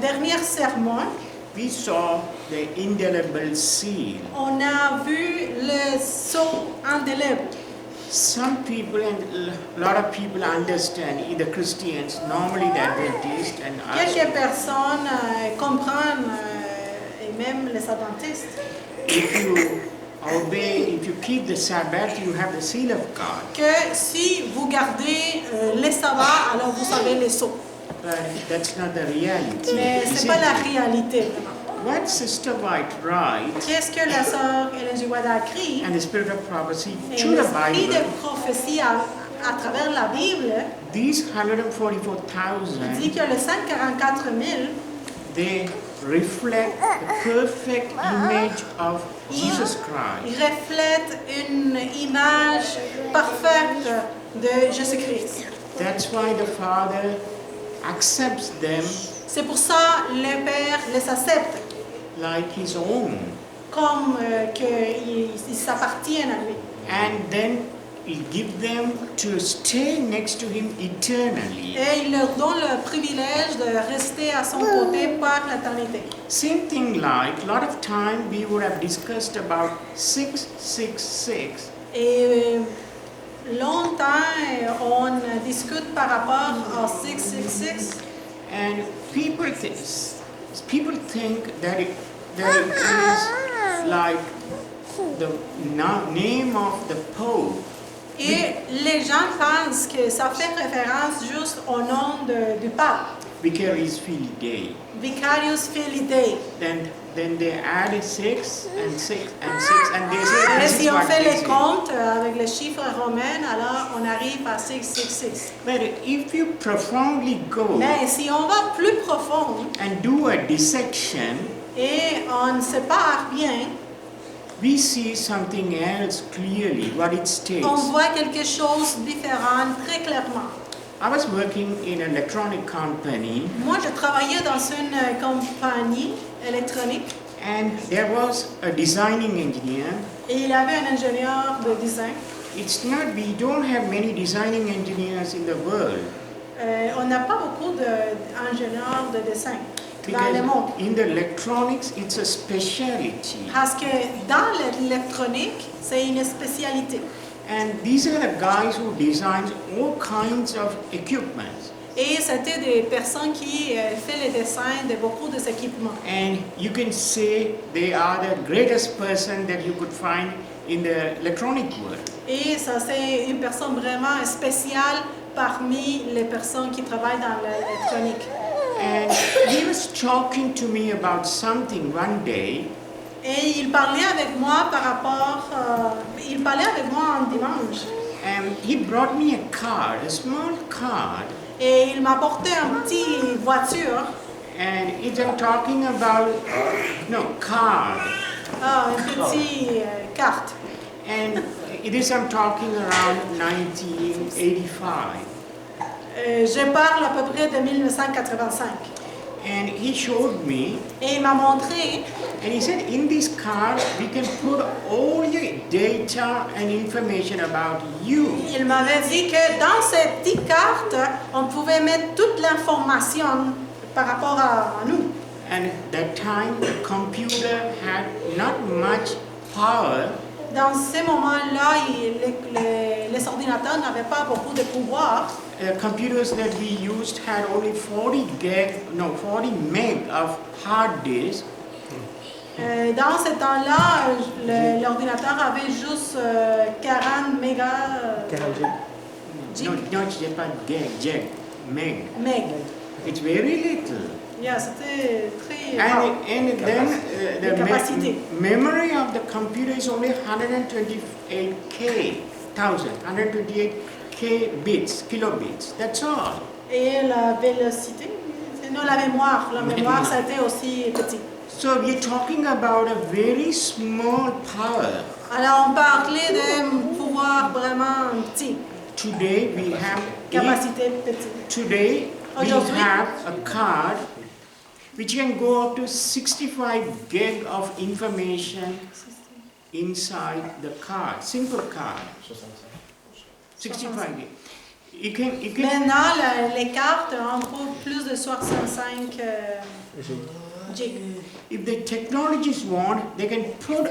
dernier sermon, we saw the indelible seal. on a vu le sceau indélébile. Some people and a lot of people understand, either Christians, normally the Adventists, and us. Quelques personnes comprennent, et même les adventistes, If you obey, if you keep the Sabbath, you have the seal of God. que si vous gardez les sabbats, alors vous avez les sceaux. But that's not the reality. Mais ce Is n'est pas it? la réalité, vraiment. What Sister White writes, Qu'est-ce que la sœur Hélène G. White a écrit? and the spirit of prophecy Et through the l'esprit de Bible, prophétie à travers la Bible these dit 144,000, que le 144 000, they reflect the perfect image of Jesus il Christ. reflète une image parfaite de Jésus-Christ. That's why the Father accepts them C'est pour ça que le Père les accepte like His own. comme qu'ils s'appartiennent à lui. And then He gives them to stay next to Him eternally. Et il leur donne le privilège de rester à son côté par l'éternité. Same thing like, a lot of time we would have discussed about 666. Et longtemps, on discute par rapport à 666. And people think that it is like the name of the Pope. Et les gens pensent que ça fait référence juste au nom du pape, Vicarious Filii Dei. Vicarius Filii Dei. Then they add 6 and 6 and 6 and they say Et this si is on what fait this les is. comptes avec les chiffres romains, alors on arrive à 666. But if you profoundly go Mais si on va plus profond and do a dissection, et on sépare bien, we see something else clearly, what it states. on voit quelque chose de différent très clairement. I was working in an electronic company Moi, je travaillais dans une compagnie électronique and there was a designing engineer. et il y avait un ingénieur de design. It's not, we don't have many designing engineers in the world. On n'a pas beaucoup d'ingénieurs de dessin dans le monde. Because in the electronics, it's a specialty. Parce que dans l'électronique, c'est une spécialité. And these are the guys who design all kinds of equipment. Et c'était des personnes qui font les dessins de beaucoup de équipements. And you can say they are the greatest person that you could find in the electronic world. Et ça, c'est une personne vraiment spéciale parmi les personnes qui travaillent dans l'électronique. And he was talking to me about something one day. Et il parlait avec moi par rapport, il parlait avec moi un dimanche. And he brought me a card, a small card. Et il m'a apporté une petite voiture, And it's talking about, card. une petite carte. And it is, I'm talking around 1985. Je parle à peu près de 1985. And he showed me, Et il m'a montré, and he said, in this card, we can put all your data and information about you. il m'avait dit que dans cette petite carte, on pouvait mettre toute l'information par rapport à nous. And that time, the computer had not much power. Dans ces moments-là, les ordinateurs n'avaient pas beaucoup de pouvoir. Computers that we used had only 40 meg of hard disk. Dans ce temps-là, l'ordinateur avait juste 40 mégas. 40 Gig. Meg. Meg. It's very little. Yeah, c'était très rare. And then the capacity. memory of the computer is only 128K bits, kilobits. That's all. Et la vélocité, non, la mémoire ça a été aussi petit. So we're talking about a very small power. Alors on parlait de pouvoir vraiment petit, Today we have capacité petite. Today we Aujourd'hui, have a card which can go up to 65 gig of information inside the card, simple card. 65 gig. You can Maintenant, les cartes, on trouve plus de 65 J. If the technologists want, they can put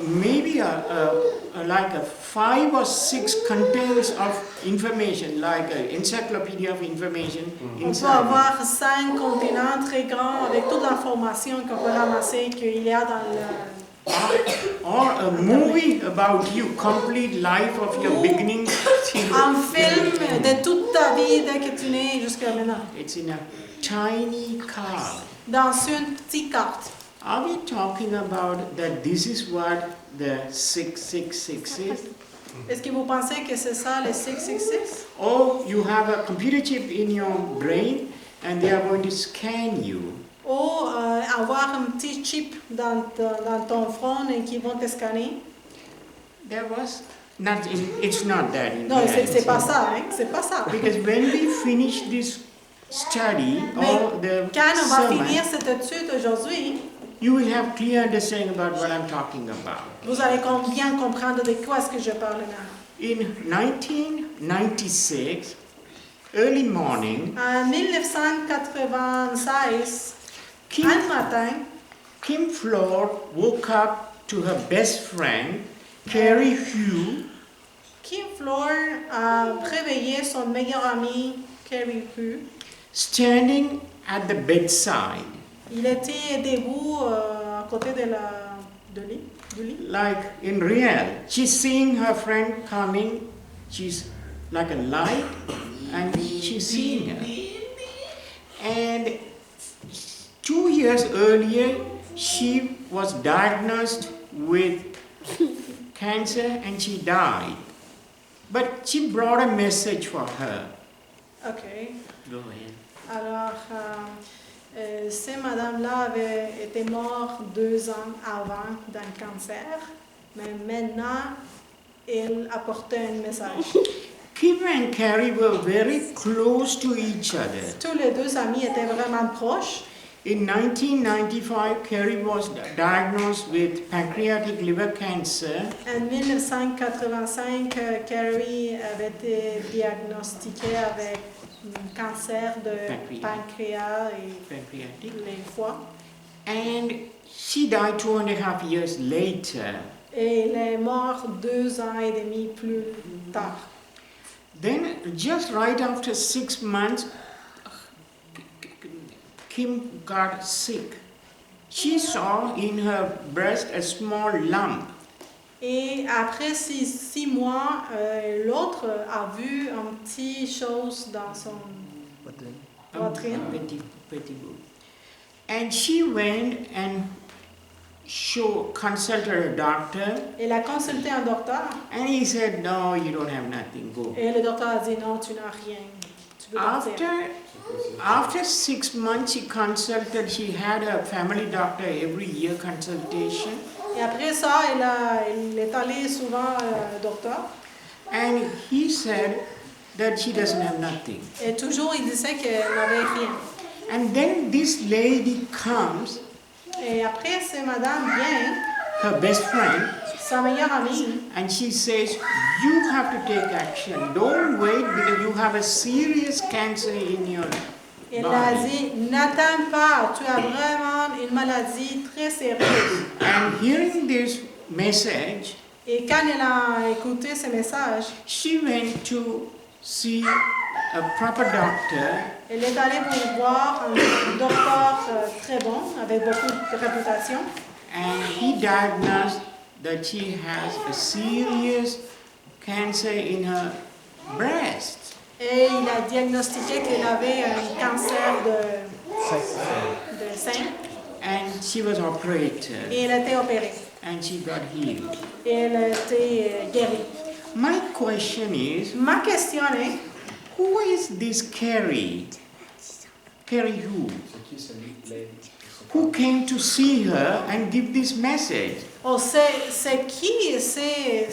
maybe like a 5 or 6 contents of information, like an encyclopedia of information On peut inside. avoir 5 contenants très grands avec toute l'information qu'on peut ramasser qu'il y a dans le... Or a movie about you, complete life of your beginning. Un film de toute ta vie dès que tu nais jusqu'à maintenant. It's in a tiny card. Dans une petite carte. Are we talking about that this is what the 666 is? Est-ce que vous pensez que c'est ça le 666? Or you have a computer chip in your brain and they are going to scan you. Ou avoir un petit chip dans ton front et qui vont te scanner? There was nothing, it's not that in Non, reality. c'est pas ça, hein? C'est pas ça. Because when we finish this study or the Quand on va sermon, finir cette étude aujourd'hui, you will have clear understanding about what I'm talking about. vous allez bien comprendre de quoi est-ce que je parle là. In 1996, early morning, En 1996, un matin, Kim Floor woke up to her best friend, Carrie Hugh, Kim Floor a réveillé son meilleur ami, Carrie Hugh. standing at the bedside, Il était debout à côté du lit. like in real. She's seeing her friend coming, she's like a light, and she's seeing her. And 2 years earlier, she was diagnosed with cancer and she died. But she brought a message for her. OK. Go ahead. Alors, cette madame-là avait été morte 2 ans avant d'un cancer, mais maintenant, elle apportait un message. Kim and Carrie were very close to each other. Tous les 2 amis étaient vraiment proches. In 1995, Carrie was diagnosed with pancreatic liver cancer, En 1985, Carrie avait été diagnostiquée avec un cancer de pancréas et pancreatic, les foies. and she died 2.5 years later. Et elle est morte 2 ans et demi plus tard. Then, just right after 6 months, Kim got sick. She saw in her breast a small lump. Et après 6 mois, l'autre a vu un petit chose dans son poitrine. Petit bout. And she went and consulted a doctor, Elle a consulté un docteur and he said, "No, you don't have nothing. Go." et le docteur a dit non, tu n'as rien. Tu peux partir. After 6 months, she consulted. She had a family doctor every year consultation, Et après ça, elle est allée souvent au docteur. and he said that she doesn't have nothing. Et toujours, il disait qu'elle n'avait rien. And then this lady comes, Et après, cette madame vient, her best friend, sa meilleure amie, and she says, "You have to take action. Don't wait because you have a serious cancer in your elle a body." dit, n'attends pas, tu as vraiment une maladie très sérieuse. And hearing this message, Et quand elle a écouté ce message, she went to see a proper doctor, elle est allée pour voir un docteur très bon, avec beaucoup de réputation. and he diagnosed that she has a serious cancer in her breast. Et il a diagnostiqué qu'elle avait un cancer de sein. And she was operated, Et elle a été opérée. and she got healed. Et elle a été guérie. My question is, Ma question est, who is this Carrie? Carrie who? Who came to see her and give this message? oh, c'est qui? C'est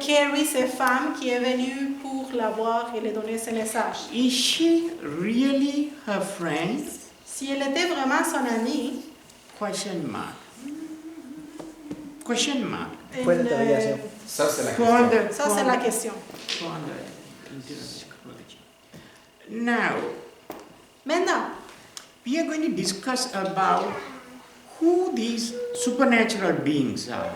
Carrie, cette femme qui est venue pour la voir et lui donner ce message. Is she really her friend? Si elle était vraiment son amie, Question mark. Question mark. Point d'interrogation. Ça, c'est la For question. the- ça for c'est the- la question. for the interrogation. Now, Maintenant, we are going to discuss about who these supernatural beings are.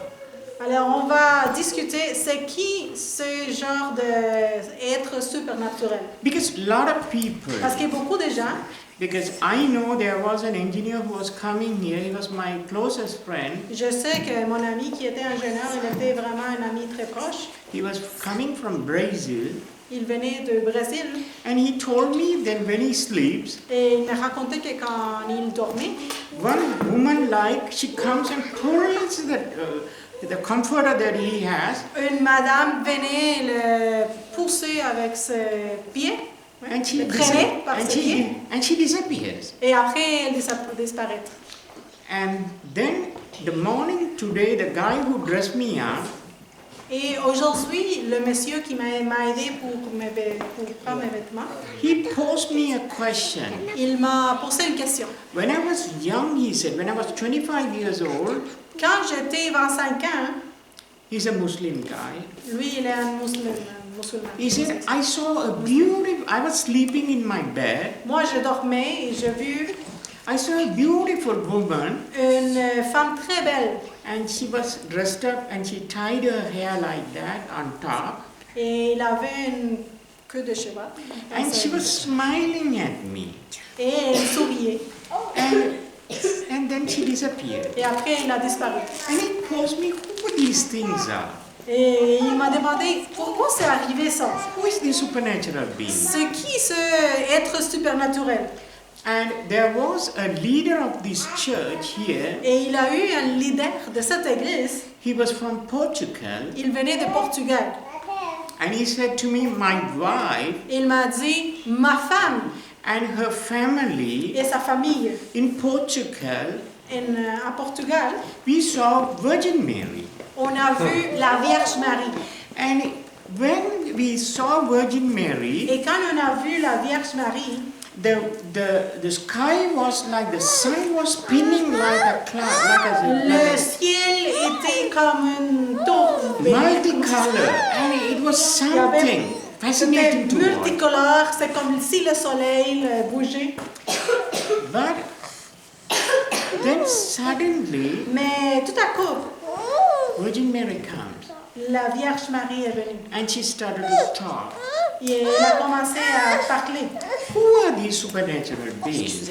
Alors, on va discuter, c'est qui ce genre d'être supernaturel? Because a lot of people, Parce qu'il y a beaucoup de gens, because I know there was an engineer who was coming here, he was my closest friend. je sais que mon ami qui était ingénieur, il était vraiment un ami très proche. He was coming from Brazil, Il venait du Brésil and he told me that when he sleeps, et il me racontait que quand il dormait, one woman she comes and pulls the comforter that he has, une madame venait le pousser avec ses pieds, and she, le traîner par ses pieds, and she disappears. et après elle disparaît. And then the morning today, the guy who dressed me up, Et aujourd'hui, le monsieur qui m'a aidé pour prendre mes vêtements, he posed me a question. il m'a posé une question. When I was young, he said, when I was 25 years old, Quand j'étais 25 ans, he's a Muslim guy. lui il est un musulman. He said, I saw a beautiful, I was sleeping in my bed. Moi je dormais et j'ai vu I saw a beautiful woman, une femme très belle. and she was dressed up and she tied her hair like that on top. Et il avait une queue de cheval. And she was smiling at me. Et elle souriait. And then she disappeared. Et après, il a disparu. And he posed me who these things are. Et il m'a demandé pourquoi c'est arrivé ça. Who is the supernatural being? C'est qui ce être supernaturel? And there was a leader of this church here. Et il a eu un leader de cette église. He was from Portugal. Il venait de Portugal. And he said to me, my wife Il m'a dit, ma femme and her family et sa famille in Portugal, à Portugal, we saw Virgin Mary. on a vu la Vierge Marie. And when we saw Virgin Mary, Et quand on a vu la Vierge Marie, the sky was like the sun was spinning like a cloud, le ciel était comme une tour multicolor, and it was something fascinating to watch. multicolore, c'est comme si le soleil bougeait. But then suddenly, Mais tout à coup, Virgin Mary comes, la Vierge Marie est venue. and she started to talk. Et elle a commencé à parler. Who are these supernatural beings?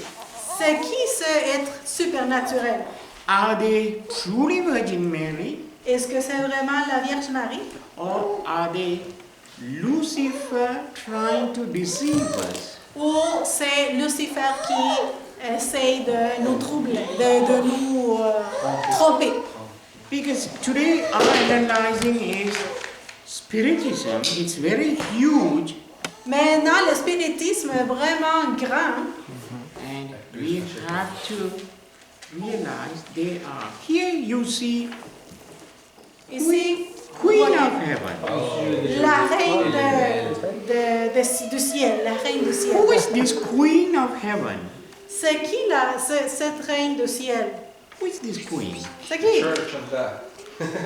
C'est qui ce être supernaturel? Are they truly Virgin Mary, Est-ce que c'est vraiment la Vierge Marie? or are they Lucifer trying to deceive us? Ou c'est Lucifer qui essaie de nous troubler, de nous tromper? Because today our analyzing is Spiritism. It's very huge, Maintenant, le spiritisme est vraiment grand. and we have to realize they are. Here you see Ici, Queen voilà, of Heaven. la reine du ciel, la reine du ciel. Who is this Queen of Heaven? C'est qui cette reine du ciel? Who is this Queen? C'est qui? Church of that.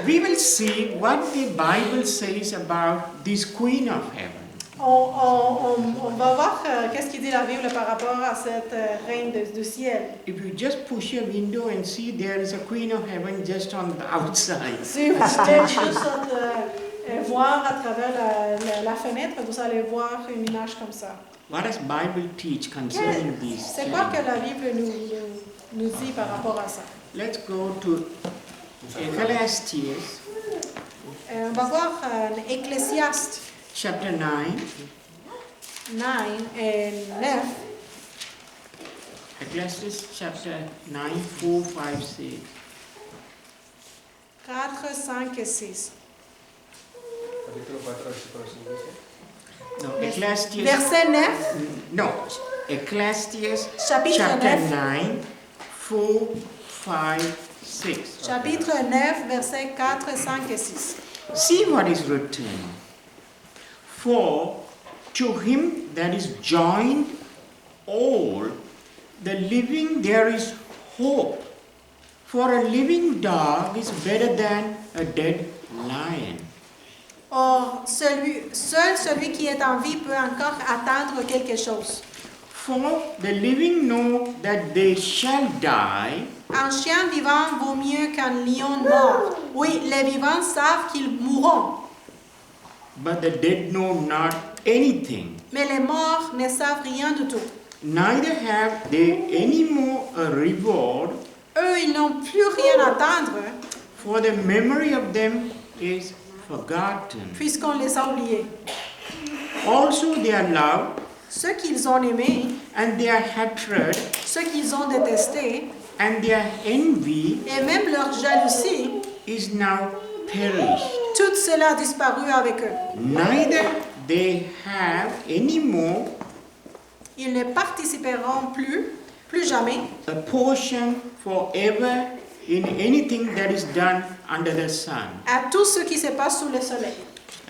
We will see what the Bible says about this Queen of Heaven. On va voir qu'est-ce qu'il dit la Bible par rapport à cette reine du ciel. If you just push a window and see there is a Queen of Heaven just on the outside. Si vous voulez juste voir à travers la fenêtre, vous allez voir une image comme ça. What does Bible teach concerning these C'est quoi que things? la Bible nous dit par rapport à ça? Let's go to Ecclesiastes On va voir Ecclésiaste chapter 9. 9 et 9. Ecclesiastes chapter 9, 4, 5, 6. 4, 5 et 6. Capítulo 4, versículo 5 dice. No, Ecclesiastes. Verset 9. No, Ecclesiastes Chapitre chapter 9. 9, 4, 5, 6. Chapitre 9, versets 4, 5 et 6. See what is written. For to him that is joined all the living there is hope. For a living dog is better than a dead lion. Or, seul celui qui est en vie peut encore attendre quelque chose. For the living know that they shall die, Un chien vivant vaut mieux qu'un lion mort. Oui, les vivants savent qu'ils mourront, but the dead know not anything. mais les morts ne savent rien du tout. Neither have they any more a reward, Eux, ils n'ont plus rien à attendre, for the memory of them is forgotten. puisqu'on les a oubliés. Also their love Ceux qu'ils ont aimés, and their hatred ceux qu'ils ont détestés, and their envy et même leur jalousie, is now perished. tout cela a disparu avec eux. Neither they have any more Ils ne participeront plus jamais, a portion forever in anything that is done under the sun. à tout ce qui se passe sous le soleil.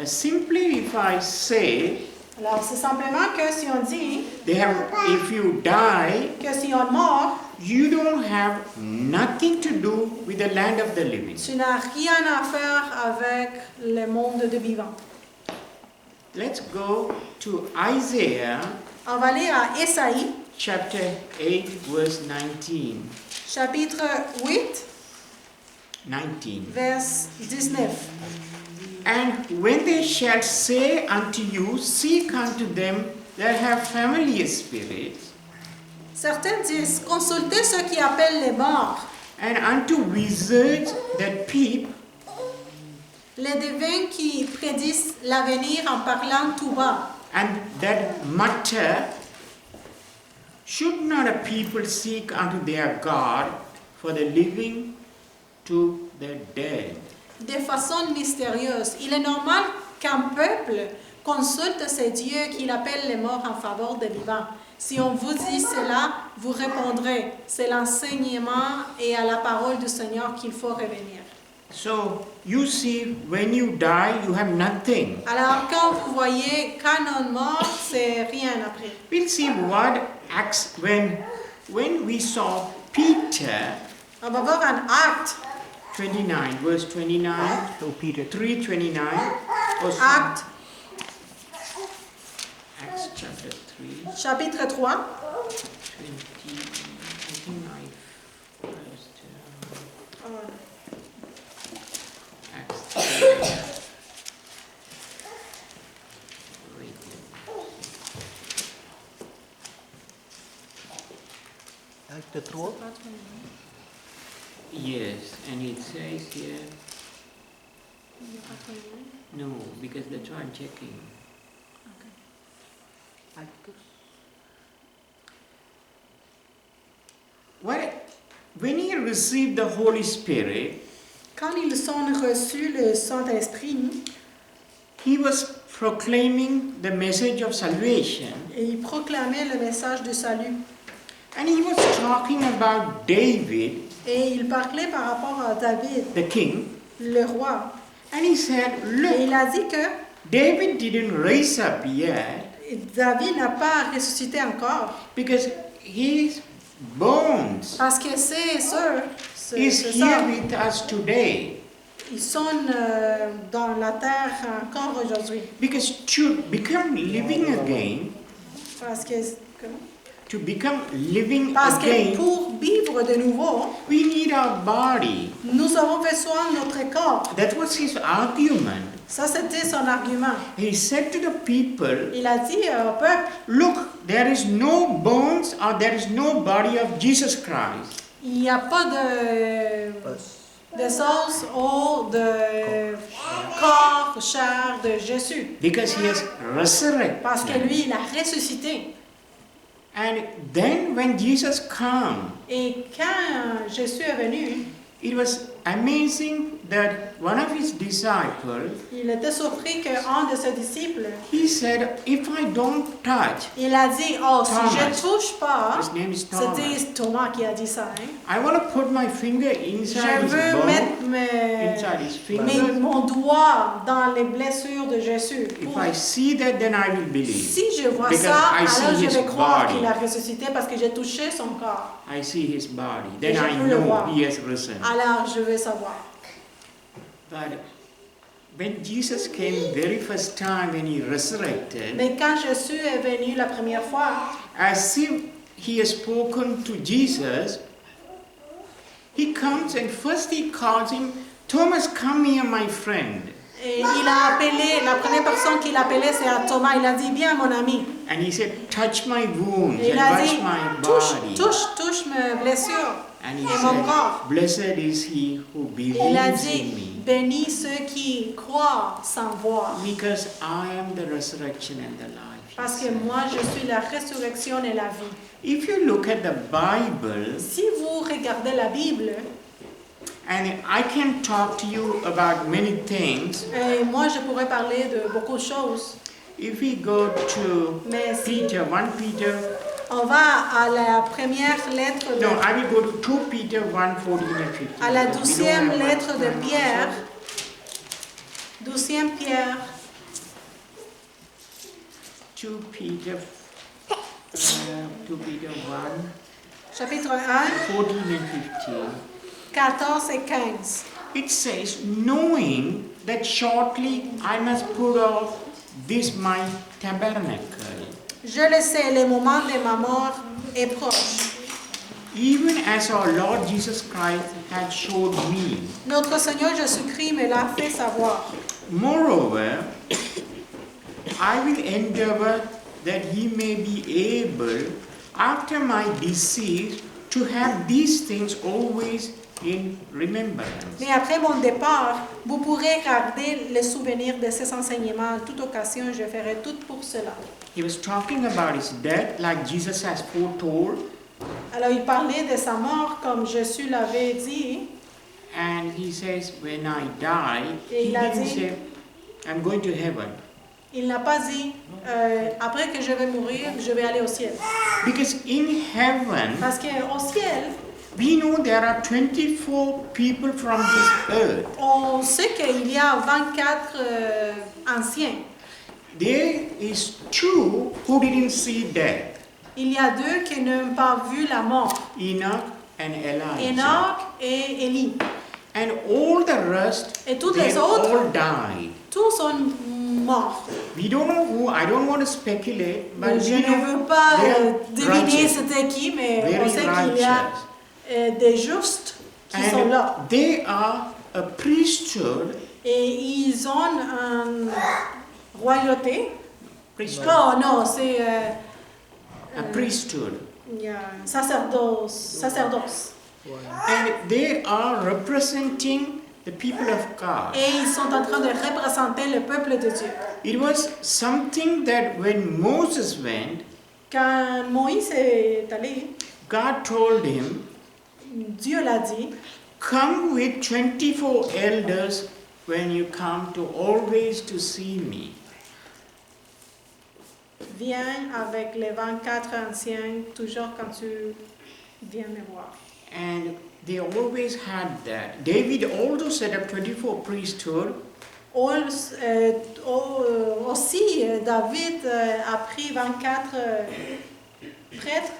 Simply if I say, Alors, c'est simplement que si on dit if you die, que si on meurt, you don't have nothing to do with the land of the living. tu n'as rien à faire avec le monde de vivants. Let's go to Isaiah On va lire à Ésaïe, chapter 8, verse 19. chapitre 8, 19. vers 19. And when they shall say unto you, seek unto them that have familiar spirits, Certains disent, consultez ceux qui appellent les morts, and unto wizards that peep, les devins qui prédisent l'avenir en parlant tout bas. and that mutter, should not a people seek unto their God for the living to the dead? De façon mystérieuse, il est normal qu'un peuple consulte ces dieux qu'il appelle les morts en faveur des vivants. Si on vous dit cela, vous répondrez, c'est l'enseignement et à la parole du Seigneur qu'il faut revenir. So you see, when you die, you have nothing. Alors quand vous voyez, quand on meurt, c'est rien après. We'll see what acts when we saw Peter, On va voir un acte, 29, verse 29, So Peter 3:29. acte Acts chapter 3, chapitre 3, 20, I think first, Acts 3. Acte 3. Yes, and it says here, no, because that's what I'm checking. When he received the Holy Spirit, Quand ils ont reçu le Saint-Esprit, he was proclaiming the message of salvation, et ils proclamaient le message du salut. and he was talking about David, Et il parlait par rapport à David, the king, le roi. and he said, Et look, il a dit que David didn't raise up yet David n'a pas ressuscité encore. because his bones Parce que c'est sûr, is c'est here ça. with us today. Ils sont dans la terre encore aujourd'hui. Because to become living again, Parce que, to become living parce que again, pour vivre de nouveau, we need our body. nous avons besoin de notre corps. That was his argument. Ça, c'était son argument. He said to the people, Il a dit au peuple, look, there is no bones or there is no body of Jesus Christ. il n'y a pas de os ou de corps, chair de Jésus. Because he has resurrected. Parce que lui, il a ressuscité. And then when Jesus came, Et quand Jésus est venu, it was amazing that one of his disciples, il était surpris qu'un de ses disciples, he said, if I don't touch, il a dit, oh, si Thomas. je ne touche pas, his name is Thomas, c'était Thomas qui a dit ça, hein? I want to put my finger inside Je his veux bone, mettre inside his finger. mon doigt dans les blessures de Jésus. If I see that, then I will believe. Si je vois Because ça, I see alors je his vais croire body. qu'il a ressuscité parce que j'ai touché son corps. I see his body. Et Then je I peux le know voir. he has risen. Alors je veux savoir. But when Jesus came very first time when he resurrected, Mais quand Jésus est venu la première fois, as if he has spoken to Jesus, he comes and first he calls him, Thomas, come here, my friend. Et il a appelé, la première personne qu'il appelait, c'est à Thomas. Il a dit, viens mon ami. And he said, touch my wounds Et and il a touch dit, my touche, body. touche mes blessures And he et mon said, corps. blessed is he who Il a believes in dit, me, bénis ceux qui croient sans voir. because I am the resurrection and the life. Parce que moi, je suis la résurrection et la vie. If you look at the Bible, Si vous regardez la Bible, and I can talk to you about many things, et moi, je pourrais parler de beaucoup de choses. if we go to Mais si Peter, 1 Peter, on va à la première lettre de, no, I will go to 2 Peter 1, 14 and 15. à la We don't 12e have much lettre de time Pierre, also. 12e Pierre, 2 Peter 1, chapitre 1, 14 and 15. 14 et 15. It says, knowing that shortly I must put off this my tabernacle, Je le sais, le moment de ma mort est proche. even as our Lord Jesus Christ had showed me. Notre Seigneur Jésus-Christ me l'a fait savoir. Moreover, I will endeavor that he may be able, after my decease, to have these things always in remembrance. Mais après mon départ, vous pourrez garder le souvenir de ces enseignements. En toute occasion, je ferai tout pour cela. He was talking about his death like Jesus has foretold, Alors, il parlait de sa mort, comme Jésus l'avait dit. and he says, when I die, Et he il a didn't dit- say, I'm going to heaven. Il n'a pas dit, après que je vais mourir, je vais aller au ciel. Because in heaven, Parce qu'au ciel, we know there are 24 people from this earth. on sait qu'il y a 24 anciens. There is two who didn't see death, Il y a deux qui n'ont pas vu la mort. Enoch and Elijah. Enoch et Élie. And all the rest, Et tous they les autres, all died. tous sont morts. We don't know who, I don't want to speculate, but Je we ne know veux pas they are deviner righteous, c'était qui, mais on very sait qu'il y a righteous. des justes qui sont là. And they are a priesthood. Et ils ont une royauté. Priesthood. Oh non, c'est A priesthood. il y a un sacerdoce. And they are representing the people of God. Et ils sont en train de représenter le peuple de Dieu. It was something that when Moses went, Quand Moïse est allé, God told him, Dieu l'a dit, come with 24 elders when you come to always to see me. viens avec les 24 anciens, toujours quand tu viens me voir. And they always had that. David also set up 24 priesthood. Aussi, David a pris 24 prêtres.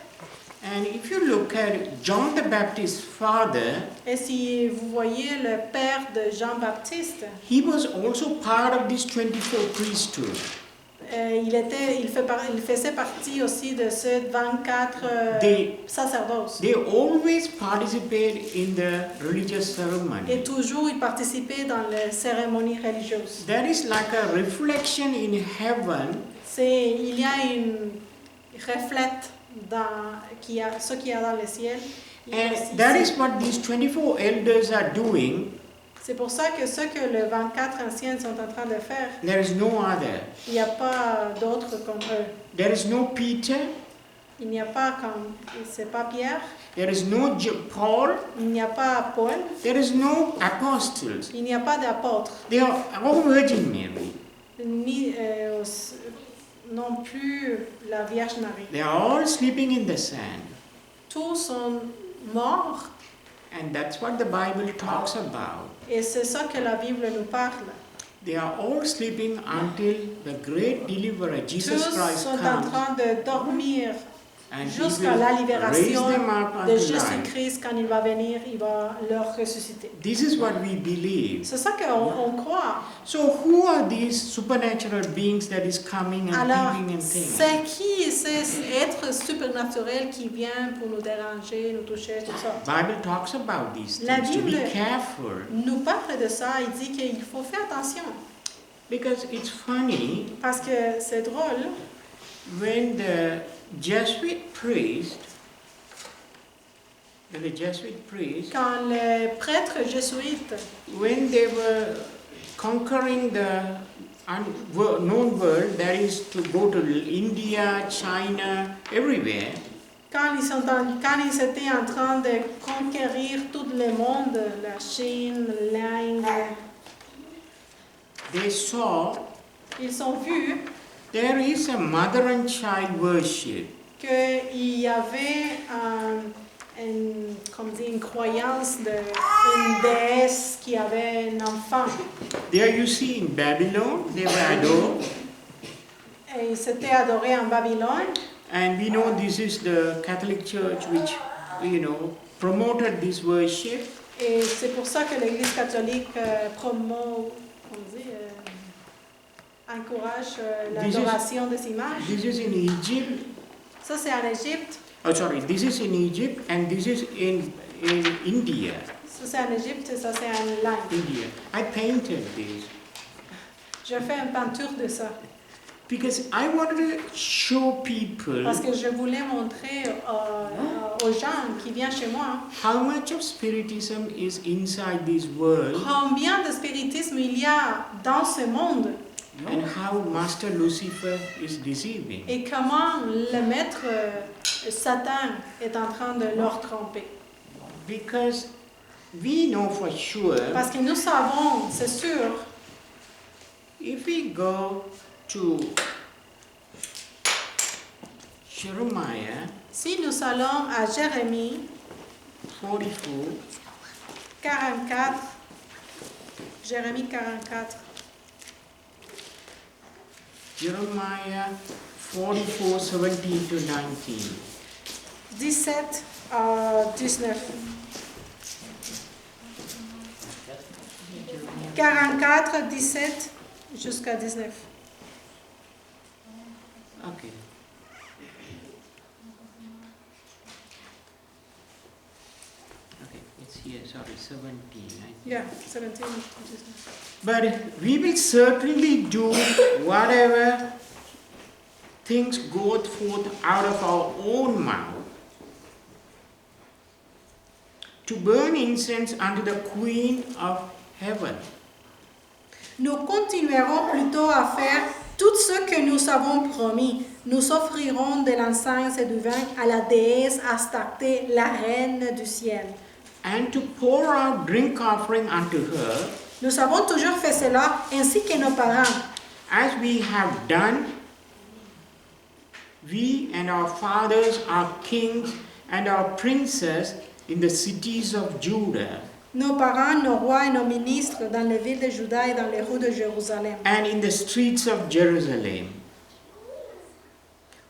And if you look at John the Baptist's father, Et si vous voyez le père de Jean-Baptiste, he was also part of this 24 priesthood. il faisait partie aussi de ces 24 sacerdoces. They always participate in the religious Et ceremony. toujours, il participait dans les cérémonies religieuses. There is like a reflection in heaven Il y a une reflète dans ce qu'il y a dans le ciel. Il y a aussi and that ici. is what these 24 elders are doing. C'est pour ça que ce que les 24 anciens sont en train de faire, There is no other. il n'y a pas d'autres comme eux. There is no Peter. Il n'y a pas comme, c'est pas Pierre, There is no Paul. il n'y a pas Paul, There is no apostles. il n'y a pas d'apôtres, They are all Virgin Mary. ni non plus la Vierge Marie. They are all sleeping in the sand. Tous sont morts And that's what the Bible talks about. et c'est ça que la Bible nous parle. They are all sleeping until the great deliverer, Jesus Tous Christ, sont en comes. train de dormir And he jusqu'à will la raise libération them up de unto life. Jésus-Christ. Quand il va venir, il va leur ressusciter. This is what we believe. C'est ça qu'on croit. So who are these supernatural beings that is coming and Alors, peeping and things? c'est qui ces êtres supernaturels qui vient pour nous déranger, nous toucher, tout ça? Bible talks about these La things, to be Bible careful. nous parle de ça. Il dit qu'il faut faire attention. Because it's funny, Parce que c'est drôle. when the Jesuit priest, Quand les prêtres jésuites, when they were conquering the known world, that is to go to India, China, everywhere, quand ils étaient en train de conquérir tout le monde, la Chine, l'Inde, they saw ils ont vu there is a mother and child worship. qu'il y avait une croyance d'une déesse qui avait un enfant. There you see in Babylon, they were adored. Et ils s'étaient adorés en Babylone. And we know this is the Catholic Church which, promoted this worship. Et c'est pour ça que l'Église catholique encourage l'adoration des images. This is in Egypt. Ça, c'est en Égypte. Oh, sorry, this is in Egypt and this is in India. Ça, c'est en Égypte et ça, c'est en Inde. India. I painted this J'ai fait une peinture de ça. because I wanted to show people Parce que je voulais montrer aux gens qui viennent chez moi how much of spiritism is inside this world combien de spiritisme il y a dans ce monde and how Master Lucifer is deceiving. et comment le maître Satan est en train de leur tromper. Because we know for sure, Parce que nous savons, c'est sûr, if we go to Jeremiah si nous allons à Jérémie 44, Jérémie 44, Jeremiah 44, 17 to 19. 17 à 19. 44, 17 jusqu'à 19. Okay. Okay, it's here, sorry, 17. Yeah, 17. But we will certainly do whatever things go forth out of our own mouth to burn incense unto the Queen of Heaven. Nous continuerons plutôt à faire tout ce que nous avons promis. Nous offrirons de l'encens et du vin à la déesse Astarté, la reine du ciel. And to pour out drink offering unto her, Nous avons toujours fait cela, ainsi que nos parents. as we have done, we and our fathers, our kings, and our princes in the cities of Judah, Nos parents, nos rois et nos ministres dans les villes de Juda et dans les rues de Jérusalem. and in the streets of Jerusalem.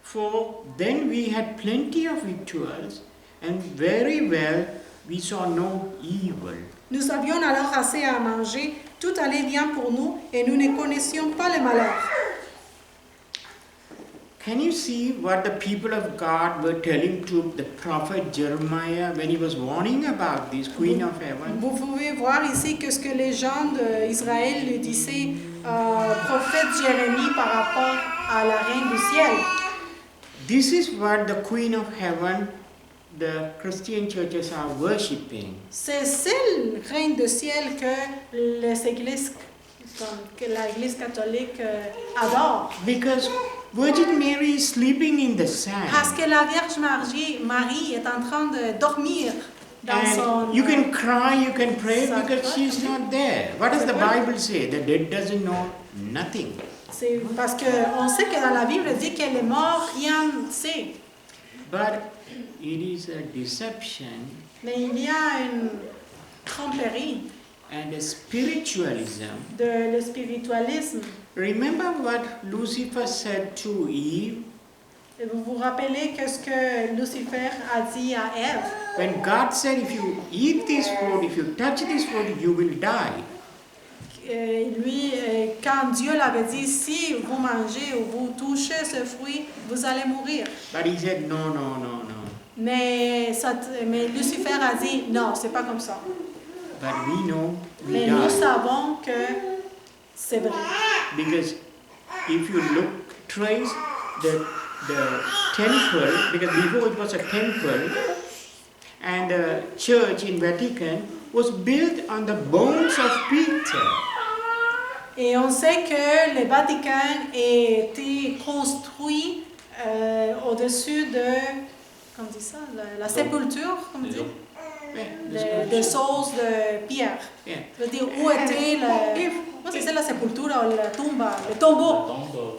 For then we had plenty of victuals, and very well we saw no evil. Nous avions alors assez à manger, tout allait bien pour nous et nous ne connaissions pas le malheur. Can you see what the people of God were telling to the prophet Jeremiah when he was warning about this Queen of Heaven? Vous pouvez voir ici que ce que les gens d'Israël lui disaient prophète Jérémie par rapport à la reine du ciel. This is what the Queen of Heaven, the Christian churches are worshipping. C'est celle reine du ciel que les églises, que l'Église catholique adore. Because Virgin Mary is sleeping in the sand. Parce que la Vierge Marie est en train de dormir dans son... And you can cry, you can pray because she's not there. What does the Bible say? The dead doesn't know nothing. C'est parce qu'on sait que dans la Bible, dit que les morts, rien ne sait. But it is a deception Mais il y a une tromperie and a spiritualism. de le spiritualisme. Remember what Lucifer said to Eve? Et vous vous rappelez qu'est-ce que Lucifer a dit à Ève? When God said, if you eat this fruit, if you touch this fruit, you will die. Quand Dieu l'avait dit, si vous mangez ou vous touchez ce fruit, vous allez mourir. But he said, no. Mais Lucifer a dit, non, c'est pas comme ça. But we know we Mais nous die. savons que c'est vrai. Because if you trace the temple, because before it was a temple, and the church in Vatican was built on the bones of Peter. Et on sait que le Vatican a été construit au-dessus de, comment on dit ça, la sépulture, comme on dit, des choses de pierre. Yeah. Je veux dire, où était comment c'est la sépulture, la tombe, le tombeau.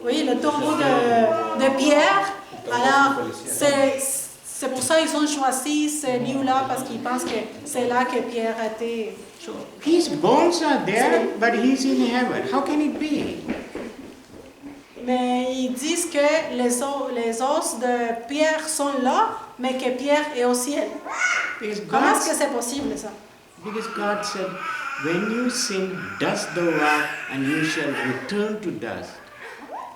Oui, le tombeau de pierre. Alors, c'est pour ça qu'ils ont choisi ce lieu-là, parce qu'ils pensent que c'est là que Pierre a été. So his bones are there, but he's in heaven. How can it be? Mais ils disent que les os de Pierre sont là, mais que Pierre est au ciel. Comment est-ce que c'est possible ça? Because God said, when you sin, dust thou art, and you shall return to dust.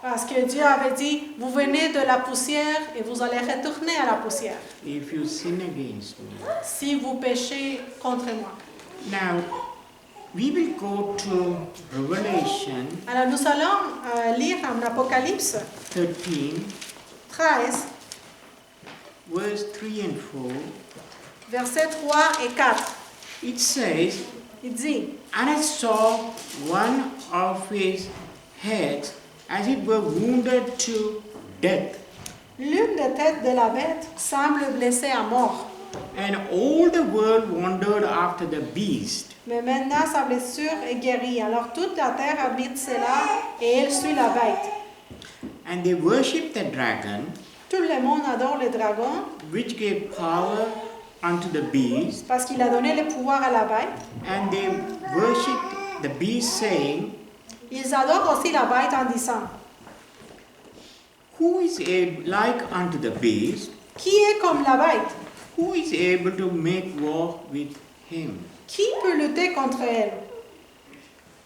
Parce que Dieu avait dit, vous venez de la poussière et vous allez retourner à la poussière. If you sin against me. Si vous péchez contre moi. Now, we will go to Revelation. Alors nous allons lire en Apocalypse 13, verse 3 and 4. versets 3 et 4. It says, Il dit, and I saw one of his heads as it were wounded to death, l'une des têtes de la bête semble blessée à mort. and all the world wondered after the beast. Mais maintenant sa blessure est guérie. Alors toute la terre habite cela et elle suit la bête. And they worshipped the dragon, Tout le monde adore le dragon which gave power unto the beast, parce qu'il a donné le pouvoir à la bête. and they worshipped the beast, saying, Ils adorent aussi la bête en disant, who is like unto the beast? qui est comme la bête? Who is able to make war with him? Qui peut lutter contre elle?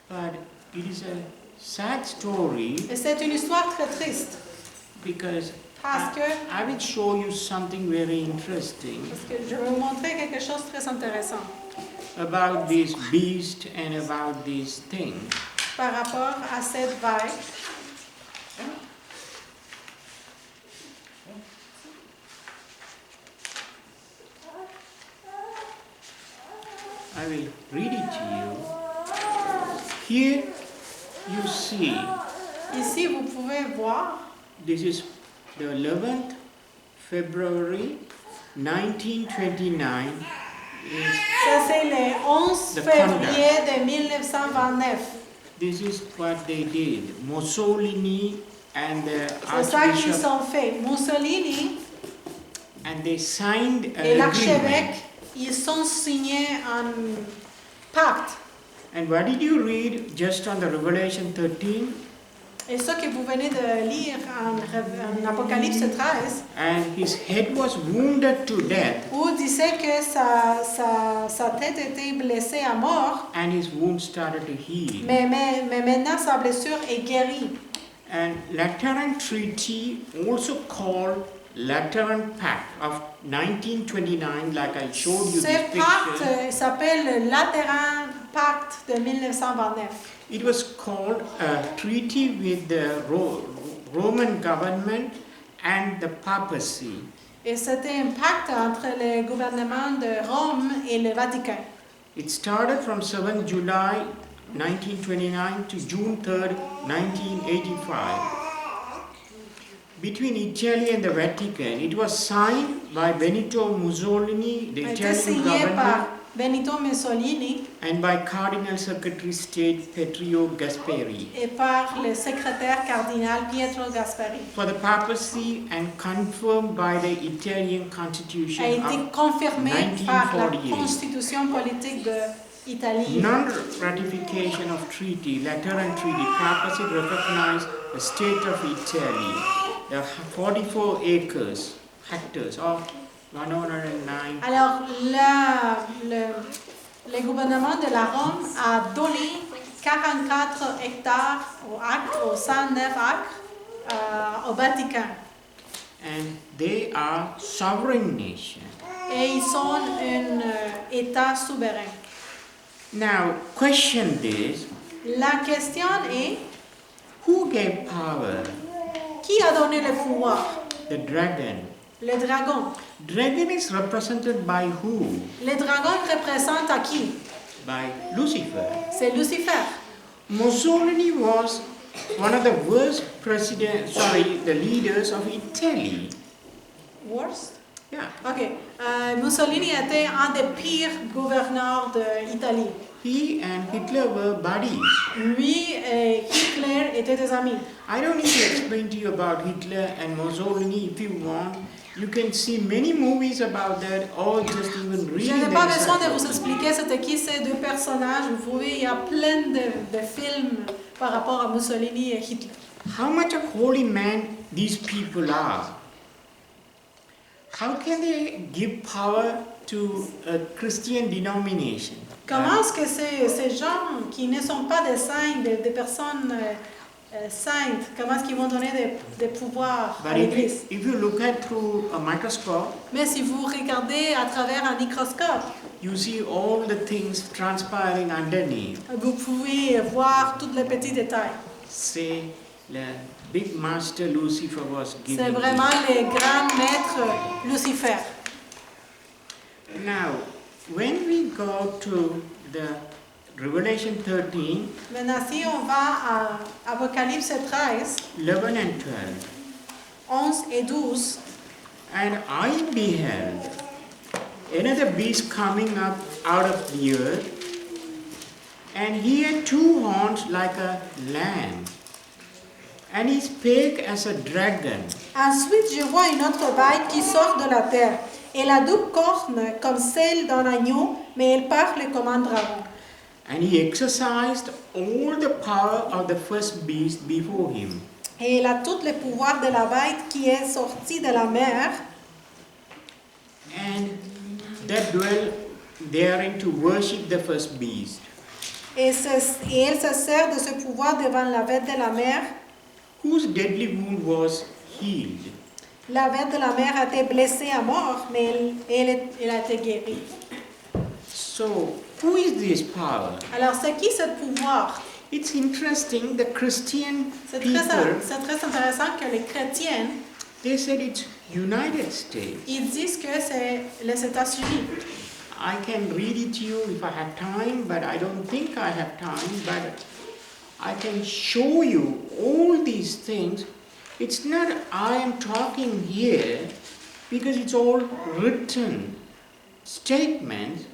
But it is a sad story, Et c'est une histoire très triste because parce que I will show you something very interesting je vais vous montrer quelque chose de très intéressant about this beast and about these things. par rapport à cette bête. I will read it to you. Here you see, Ici, vous pouvez voir, this is the 11th February 1929. ça c'est le 11 The février de 1929. This is what they did. Mussolini and the C'est ça qu'ils Archbishop, ont fait. Mussolini and they signed et an agreement. l'archevêque, ils ont signé un pacte. And what did you read just on the Revelation 13? Et ce que vous venez de lire en Apocalypse 13, And his head was wounded to death, où disait que sa tête était blessée à mort, and his wound started to heal. mais maintenant sa blessure est guérie. And Lateran Treaty, also called Lateran Pact of 1929, like I showed you Ce this pacte picture. s'appelle le Lateran Pacte de 1929. It was called a treaty with the Roman government and the papacy. Et c'était un pacte entre le gouvernement de Rome et le Vatican. It started from 7 July 1929 to June 3rd, 1985. Between Italy and the Vatican, it was signed by Benito Mussolini, the A été Italian signé government, par Benito Mussolini and by Cardinal Secretary State Pietro Gasperi et par le secrétaire cardinal Pietro Gasperi. for the papacy and confirmed by the Italian A Constitution été of confirmé par la 1948. constitution politique de Italie. Non-ratification of treaty, Lateran Treaty, papacy recognized the state of Italy. there are 44 hectares of 109. Alors, le gouvernement de la Rome a donné 44 hectares aux 109 acres au Vatican. And they are sovereign nation. Et ils sont un État souverain. Now, question is, La question est, who gave power? qui a donné le pouvoir? The dragon. Le dragon. Dragon is represented by who? Le dragon représente à qui? By Lucifer. C'est Lucifer. Mussolini was one of the worst the leaders of Italy. Worst? Yeah. Ok. Mussolini était un des pires gouverneurs d'Italie. He and Hitler were buddies. Lui et Hitler étaient des amis. I don't need to explain to you about Hitler and Mussolini if you want. You can see many movies about that, or just even Je reading n'ai pas the besoin de vous encyclopedia. expliquer c'était qui ces deux personnages. Vous pouvez, il y a plein de films par rapport à Mussolini et Hitler. How much of holy men these people are? How can they give power to a Christian denomination? Comment est-ce que ces gens qui ne sont pas des saints, des personnes saintes, comment est-ce qu'ils vont donner des pouvoirs à But l'Église? if you look at through a microscope, Mais si vous regardez à travers un microscope, you see all the things transpiring underneath. vous pouvez voir tous les petits détails. Say the big master Lucifer was C'est giving. vraiment le grand maître Lucifer. Now, when we go to the Revelation 13, Maintenant, si on va à Apocalypse 13, 11 and 12, 11 et 12, and I beheld another beast coming up out of the earth, and he had two horns like a lamb, and he spake as a dragon. ensuite je vois une autre bête qui sort de la terre. Elle a deux cornes comme celles d'un agneau, mais elle parle comme un dragon. And he exercised all the power of the first beast before him. Et elle a tout le pouvoir de la bête qui est sortie de la mer. And that dwell therein to worship the first beast, Et elle se sert de ce pouvoir devant la bête de la mer. whose deadly wound was healed. La bête de la mer a été blessée à mort, mais elle a été guérie. So, who is this power? Alors, c'est qui ce pouvoir? It's interesting, the Christian C'est people, très intéressant que les chrétiens, they said it's United States. ils disent que c'est les États-Unis. I can read it to you if I have time, but I don't think I have time, but I can show you all these things. It's not I am talking here because it's all written statements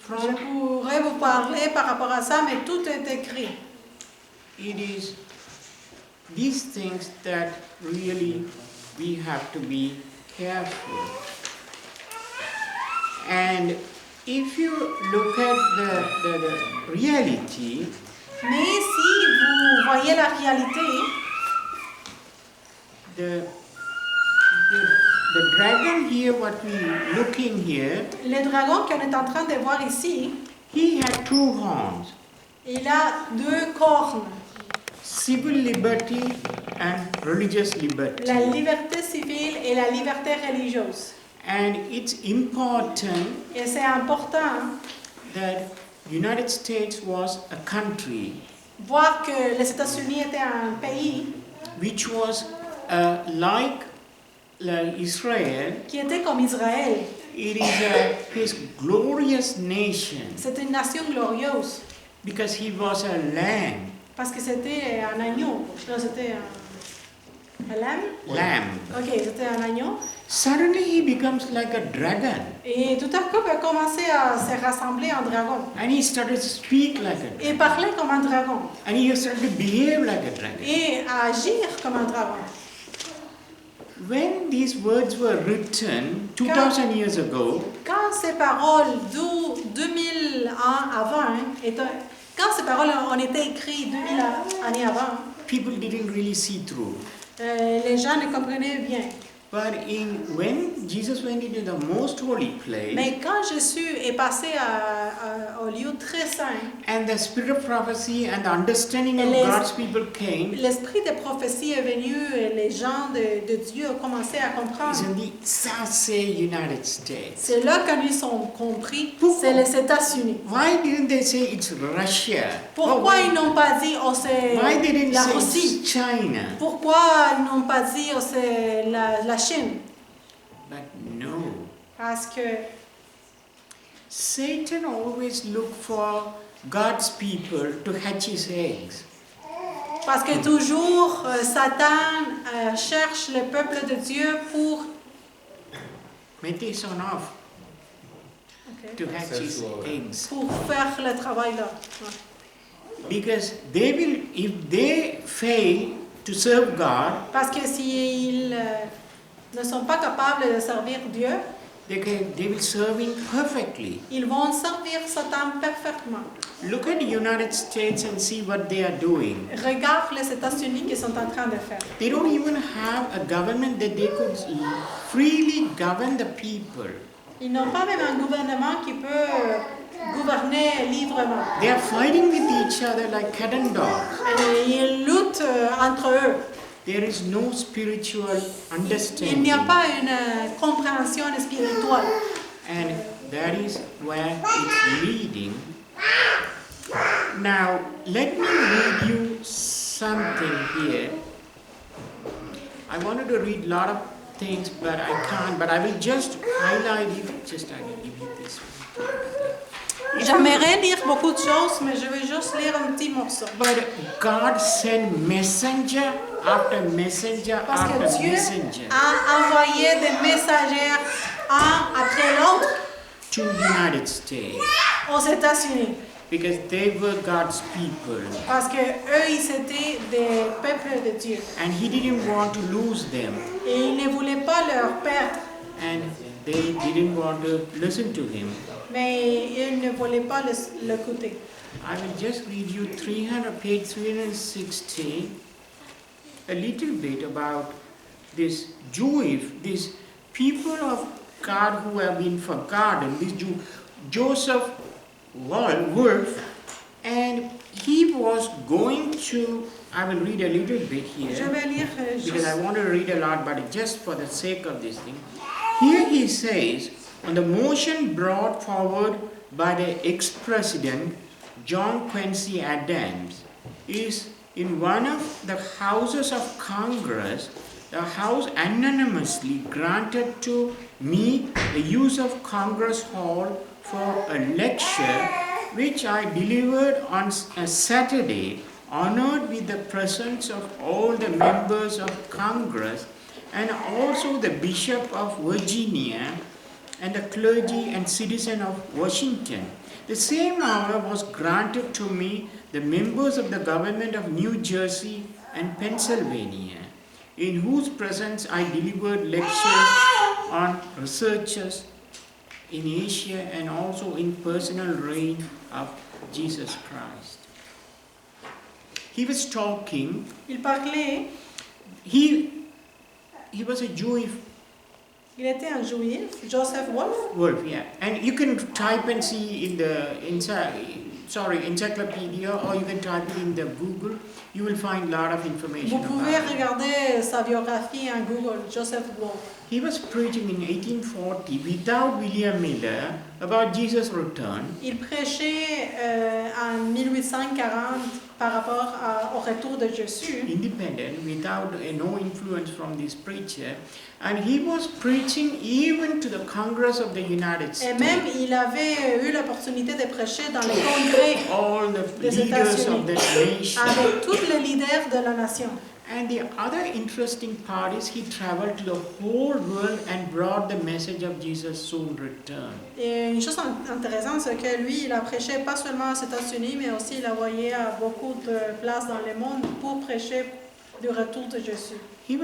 Je from pourrais vous parler par rapport à ça, mais tout est écrit. it is these things that really we have to be careful. And if you look at the reality, Mais si vous voyez la réalité, the dragon here, what we looking here, le dragon qu'on est en train de voir ici, he had two horns, il a deux cornes. civil liberty and religious liberty. La liberté civile et la liberté religieuse. And it's important Et c'est important that United States was a country voir que les États-Unis étaient un pays which was like Israel. qui était comme Israël. It is his glorious nation C'était une nation glorieuse because he was a lamb. parce que c'était un agneau. Non, c'était un lamb. Lamb. Ok, c'était un agneau. Suddenly he becomes like a dragon. Et tout à coup, il a commencé à se rassembler en dragon. And he started to speak like a dragon. Et parler comme un dragon. And he started to behave like a dragon. Et à agir comme un dragon. When these words were written 2000 years ago, Quand ces paroles 2000 ans avant, quand ces paroles ont été écrites 2000 années avant, people didn't really see through. Les gens ne comprenaient bien. But when Jesus went into the most holy place, Mais quand Jésus est passé au lieu très saint, and the spirit of prophecy and the understanding of God's people came, l'esprit de prophétie est venu et les gens de Dieu ont commencé à it's comprendre. in the South United States. C'est là qu'ils ont compris, c'est les États-Unis. Why didn't they say it's Russia? Pourquoi ils n'ont pas dit oh c'est Why they didn't la say Russie? it's China? Pourquoi ils n'ont pas dit oh c'est la Chine? But no. Parce que Satan always look for God's people to hatch his eggs. Parce que toujours Satan cherche le peuple de Dieu pour To hatch his eggs. pour faire le travail là. Because they will, if they fail to serve God, Parce que s'ils ne sont pas capables de servir Dieu, they will serve him perfectly. ils vont servir Satan parfaitement. Look at the United States and see what they are doing. Regarde les États-Unis qu'ils sont en train de faire. They don't even have a government that they could freely govern the people. Ils n'ont pas même un gouvernement qui peut gouverner librement. They are fighting with each other like cat and dog. Et ils luttent entre eux. There is no spiritual Il understanding. n'y a pas une compréhension spirituelle. And that is where it's leading. Now, let me read you something here. I wanted to read a lot of things, but I can't. But I will just highlight it. I will give you this one. J'aimerais lire beaucoup de choses, mais je vais juste lire un petit morceau. But God sent messenger after messenger Parce after que Dieu messenger a envoyé des messagers un après l'autre to United States aux États-Unis. because they were God's people. Parce que eux, ils étaient des peuples de Dieu. And He didn't want to lose them. Et ils ne voulaient pas leur perdre. And they didn't want to listen to Him. Mais ils ne voulaient pas l'écouter. I will just read you page 360, a little bit about this these people of God who have been forgotten, this Joseph Wolf, and he was going to, I will read a little bit Je here, vais lire because I juste. want to read a lot, but just for the sake of this thing. Here he says, on the motion brought forward by the ex-president John Quincy Adams, is in one of the houses of Congress, the House unanimously granted to me the use of Congress Hall for a lecture which I delivered on a Saturday, honored with the presence of all the members of Congress and also the Bishop of Virginia and the clergy and citizen of Washington. The same honor was granted to me, the members of the government of New Jersey and Pennsylvania, in whose presence I delivered lectures on researches in Asia and also in personal reign of Jesus Christ. He was talking, Il parlait, he was a Jewish il était un juif, Joseph Wolf. Wolf, yeah. And you can type and see in the encyclopedia, or you can type it in the Google. You will find a lot of information Vous pouvez about it. regarder sa biographie en Google, Joseph Wolf. He was preaching in 1840 without William Miller about Jesus' return. Il prêchait en 1840 par rapport au retour de Jésus. Independent, without no influence from this preacher, and he was preaching even to the Congress of the United Et States. même, il avait eu l'opportunité de prêcher dans le congrès All the des leaders of États-Unis the nation. avec tous les leaders de la nation. And the other interesting part is he traveled to the whole world and brought the message of Jesus' soon return. Et une chose intéressante, c'est que lui, il a prêché pas seulement aux États-Unis, mais aussi il a envoyé à beaucoup de places dans le monde pour prêcher du retour de Jésus. He